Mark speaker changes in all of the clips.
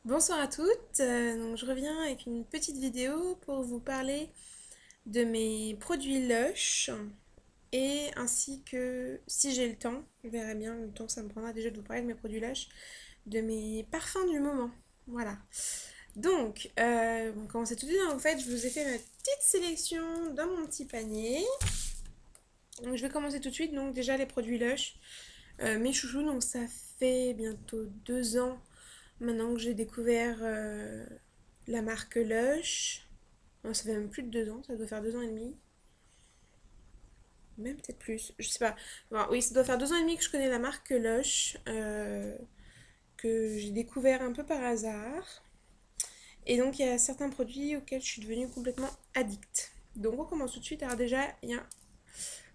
Speaker 1: Bonsoir à toutes, donc je reviens avec une petite vidéo pour vous parler de mes produits Lush et ainsi que, si j'ai le temps, je verrai bien le temps que ça me prendra déjà de vous parler de mes produits Lush, de mes parfums du moment. Voilà. Donc, on va commencer tout de suite. En fait, je vous ai fait ma petite sélection dans mon petit panier. Donc, je vais commencer tout de suite. Donc, déjà les produits Lush, mes chouchous. Donc, ça fait bientôt 2 ans maintenant que j'ai découvert la marque Lush. Non, ça fait même plus de 2 ans, ça doit faire 2 ans et demi. Même peut-être plus, je sais pas. Bon, oui, ça doit faire 2 ans et demi que je connais la marque Lush, que j'ai découvert un peu par hasard. Et donc, il y a certains produits auxquels je suis devenue complètement addict. Donc, on commence tout de suite. Alors, déjà, il y a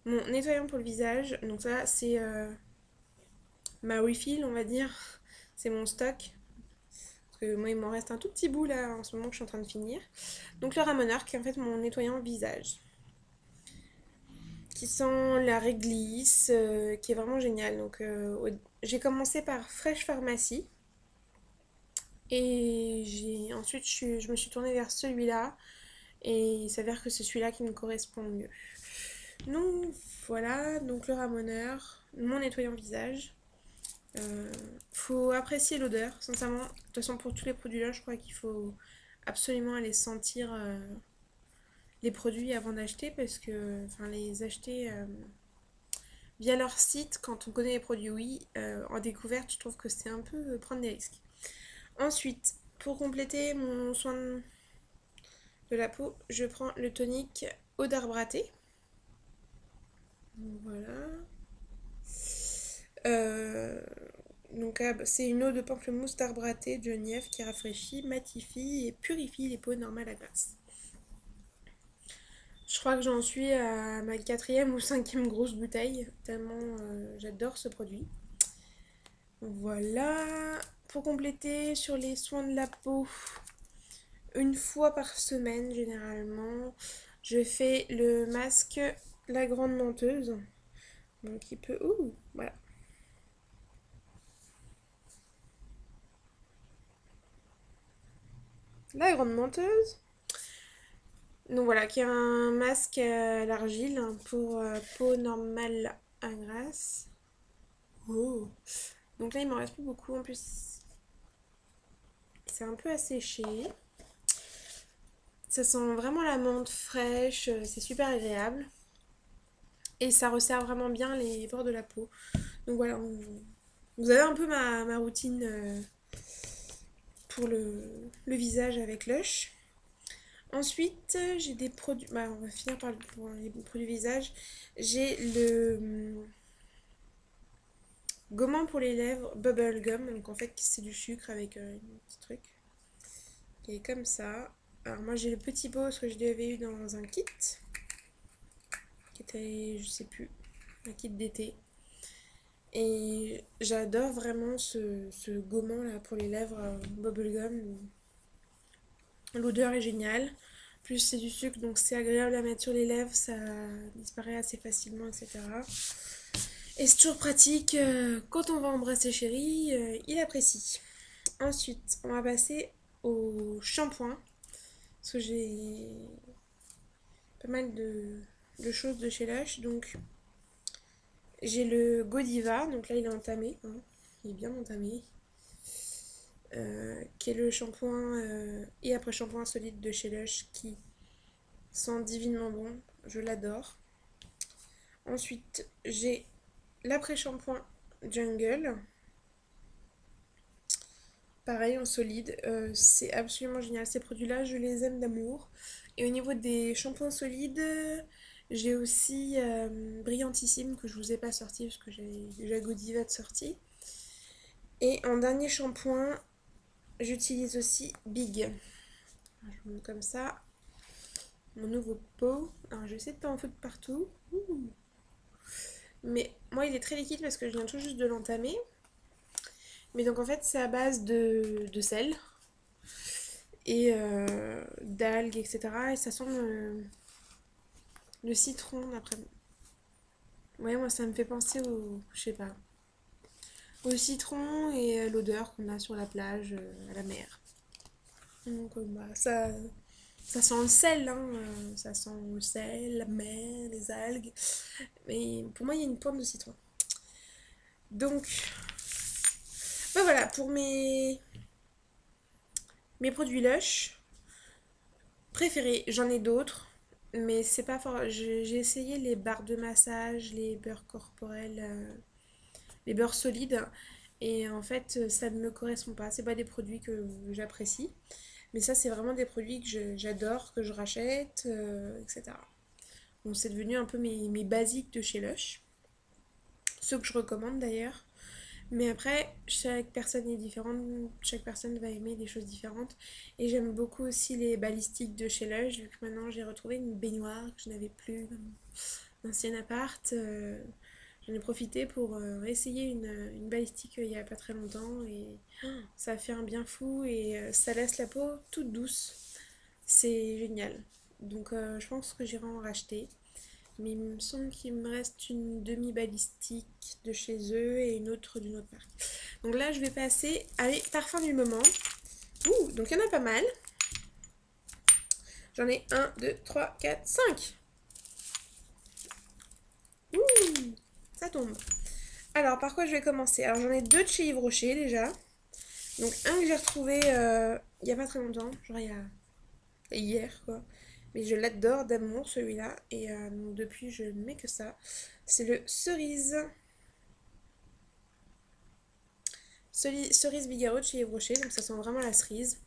Speaker 1: mon nettoyant pour le visage. Donc, ça, c'est ma refill, on va dire. C'est mon stock. Parce que moi, il m'en reste un tout petit bout là en ce moment que je suis en train de finir. Donc, le ramoneur, qui est en fait mon nettoyant visage, qui sent la réglisse, qui est vraiment génial. Donc, j'ai commencé par Fresh Pharmacy et ensuite je me suis tournée vers celui-là et il s'avère que c'est celui-là qui me correspond le mieux. Donc voilà, donc le ramoneur, mon nettoyant visage. Euh, Faut apprécier l'odeur, sincèrement. De toute façon, pour tous les produits-là, je crois qu'il faut absolument aller sentir les produits avant d'acheter parce que, enfin, les acheter via leur site, quand on connaît les produits, oui. En découverte, je trouve que c'est un peu prendre des risques. Ensuite, pour compléter mon soin de la peau, je prends le tonique eau d'arbre à thé. Voilà. Euh, donc, c'est une eau de pamplemousse d'arbre à thé de Genièvre qui rafraîchit, matifie et purifie les peaux normales à grasse. Je crois que j'en suis à ma 4e ou 5e grosse bouteille, tellement j'adore ce produit. Voilà. Pour compléter, sur les soins de la peau, une fois par semaine généralement, je fais le masque La Grande Menteuse. Donc il peut... Ouh, voilà. La Grande Menteuse. Donc voilà, qui est un masque à l'argile pour peau normale à grasse. Oh. Donc là, il m'en reste plus beaucoup. En plus, c'est un peu asséché. Ça sent vraiment la menthe fraîche. C'est super agréable. Et ça resserre vraiment bien les bords de la peau. Donc voilà, vous avez un peu ma routine pour le visage avec Lush. Ensuite, j'ai des produits. Bah, on va finir par pour les produits visage. J'ai le gommant pour les lèvres Bubble Gum. Donc en fait, c'est du sucre avec un petit truc qui est comme ça. Alors moi, j'ai le petit pot parce que je l'avais eu dans un kit qui était, je sais plus, un kit d'été. Et j'adore vraiment ce gommant là pour les lèvres bubblegum. L'odeur est géniale. Plus c'est du sucre, donc c'est agréable à mettre sur les lèvres, ça disparaît assez facilement, etc. Et c'est toujours pratique quand on va embrasser chéri, il apprécie. Ensuite, on va passer au shampoing. Parce que j'ai pas mal de choses de chez Lush. Donc j'ai le Godiva, donc là il est entamé, hein. Il est bien entamé. Qui est le shampoing et après shampoing solide de chez Lush qui sent divinement bon, je l'adore. Ensuite, j'ai l'après-shampoing Jungle, pareil en solide, c'est absolument génial. Ces produits-là, je les aime d'amour. Et au niveau des shampoings solides, j'ai aussi Brillantissime que je vous ai pas sorti parce que j'ai déjà Godiva de sortie. Et en dernier shampoing, j'utilise aussi Big. Je vous montre comme ça. Mon nouveau pot. Alors, je vais essayer de pas en foutre partout. Ouh. Mais moi, il est très liquide parce que je viens tout juste de l'entamer. Mais donc, en fait, c'est à base de sel et d'algues, etc. Et ça sent le citron, d'après moi. Ouais, moi, ça me fait penser au... Je sais pas. au citron et l'odeur qu'on a sur la plage, à la mer. Donc bah, ça sent le sel, hein, ça sent le sel, la mer, les algues. Mais pour moi, il y a une pointe de citron. Donc, bah voilà, pour mes produits Lush préférés, j'en ai d'autres. Mais c'est pas fort. J'ai essayé les barres de massage, les beurres corporels, les beurres solides. Et en fait, ça ne me correspond pas. C'est pas des produits que j'apprécie. Mais ça, c'est vraiment des produits que j'adore, que je rachète, etc. Donc c'est devenu un peu mes basiques de chez Lush. Ceux que je recommande d'ailleurs. Mais après, chaque personne est différente, chaque personne va aimer des choses différentes. Et j'aime beaucoup aussi les balistiques de chez Lush, vu que maintenant j'ai retrouvé une baignoire que je n'avais plus dans mon ancien appart. J'en ai profité pour essayer une balistique il n'y a pas très longtemps et ça fait un bien fou et ça laisse la peau toute douce. C'est génial. Donc je pense que j'irai en racheter. Mais il me semble qu'il me reste une demi-balistique de chez eux et une autre d'une autre marque. Donc là, je vais passer à mes parfums du moment. Ouh, donc il y en a pas mal. J'en ai 1, 2, 3, 4, 5. Ouh, ça tombe. Alors, par quoi je vais commencer? Alors, j'en ai deux de chez Yves Rocher déjà. Donc, un que j'ai retrouvé il n'y a pas très longtemps, genre hier quoi. Mais je l'adore d'amour celui-là. Et donc, depuis, je ne mets que ça. C'est le cerise. Cerise Bigarreau de chez Yves Rocher. Donc, ça sent vraiment la cerise.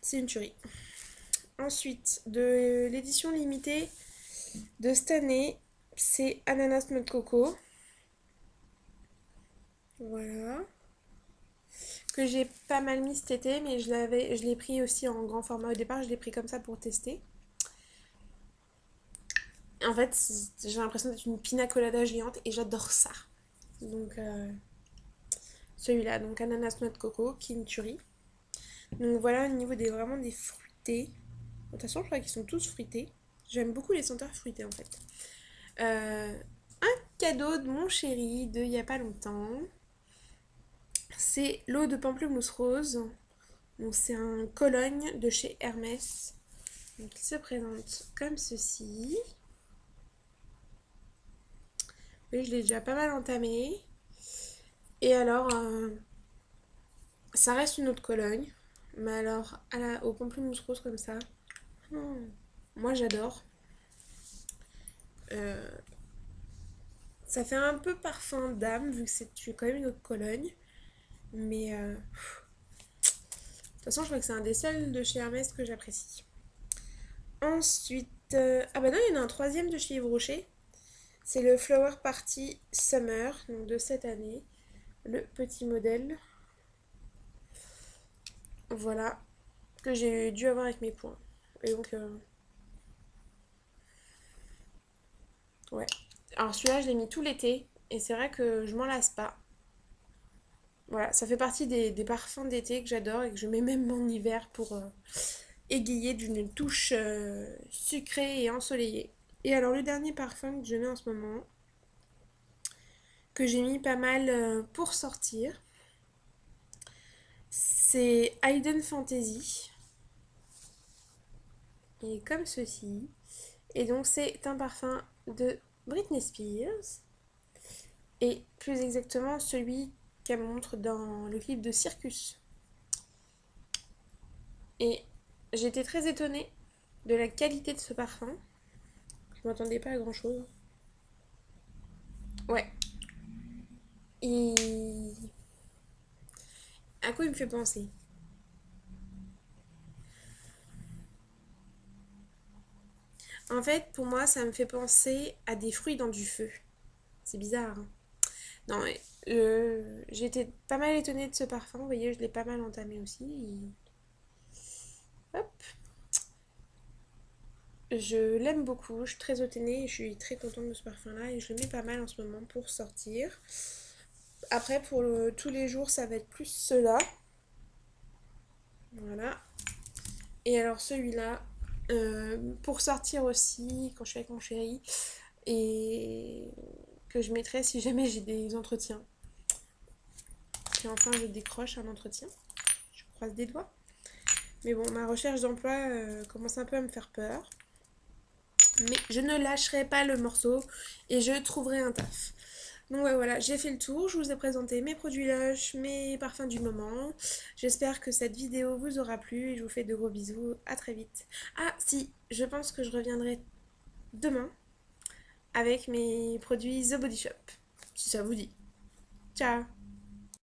Speaker 1: C'est une tuerie. Ensuite, de l'édition limitée de cette année, c'est ananas noix de coco. Voilà. Que j'ai pas mal mis cet été, mais je l'ai pris aussi en grand format. Au départ, je l'ai pris comme ça pour tester. En fait, j'ai l'impression d'être une pina colada géante et j'adore ça. Donc, celui-là, donc ananas noix de coco, qui est une tuerie. Donc voilà, au niveau vraiment des fruités. De toute façon, je crois qu'ils sont tous fruités. J'aime beaucoup les senteurs fruitées en fait. Un cadeau de mon chéri de il y a pas longtemps. C'est l'eau de pamplemousse rose. Donc c'est un Cologne de chez Hermès. Donc il se présente comme ceci. Oui, je l'ai déjà pas mal entamé. Et alors, ça reste une eau de Cologne. Mais alors, au pamplemousse rose comme ça, moi j'adore. Euh, Ça fait un peu parfum d'âme, vu que c'est quand même une eau de Cologne. Mais de toute façon, je crois que c'est un des seuls de chez Hermès que j'apprécie. Ensuite, ah bah non, il y en a un troisième de chez Yves Rocher. C'est le Flower Party Summer, donc de cette année. Le petit modèle. Voilà. Que j'ai dû avoir avec mes points. Et donc, ouais. Alors celui-là, je l'ai mis tout l'été. Et c'est vrai que je m'en lasse pas. Voilà, ça fait partie des parfums d'été que j'adore et que je mets même en hiver pour égayer d'une touche sucrée et ensoleillée. Et alors le dernier parfum que je mets en ce moment, que j'ai mis pas mal pour sortir, c'est Hidden Fantasy. Et comme ceci. Et donc c'est un parfum de Britney Spears. Et plus exactement celui qu'elle montre dans le clip de Circus. Et j'ai été très étonnée de la qualité de ce parfum. Je m'attendais pas à grand chose. Ouais. Et à quoi il me fait penser? En fait, pour moi, ça me fait penser à des fruits dans du feu. C'est bizarre, hein. Non, mais j'ai été pas mal étonnée de ce parfum. Vous voyez, je l'ai pas mal entamé aussi. Hop. Je l'aime beaucoup. Je suis très étonnée et je suis très contente de ce parfum-là. Et je le mets pas mal en ce moment pour sortir. Après, pour tous les jours, ça va être plus cela. Voilà. Et alors celui-là, pour sortir aussi, quand je suis avec mon chéri, et que je mettrai si jamais j'ai des entretiens. Et enfin, je décroche un entretien. Je croise des doigts. Mais bon, ma recherche d'emploi commence un peu à me faire peur. Mais je ne lâcherai pas le morceau et je trouverai un taf. Donc ouais, voilà, j'ai fait le tour, je vous ai présenté mes produits Lush, mes parfums du moment. J'espère que cette vidéo vous aura plu et je vous fais de gros bisous, à très vite. Ah si, je pense que je reviendrai demain avec mes produits The Body Shop, si ça vous dit. Ciao!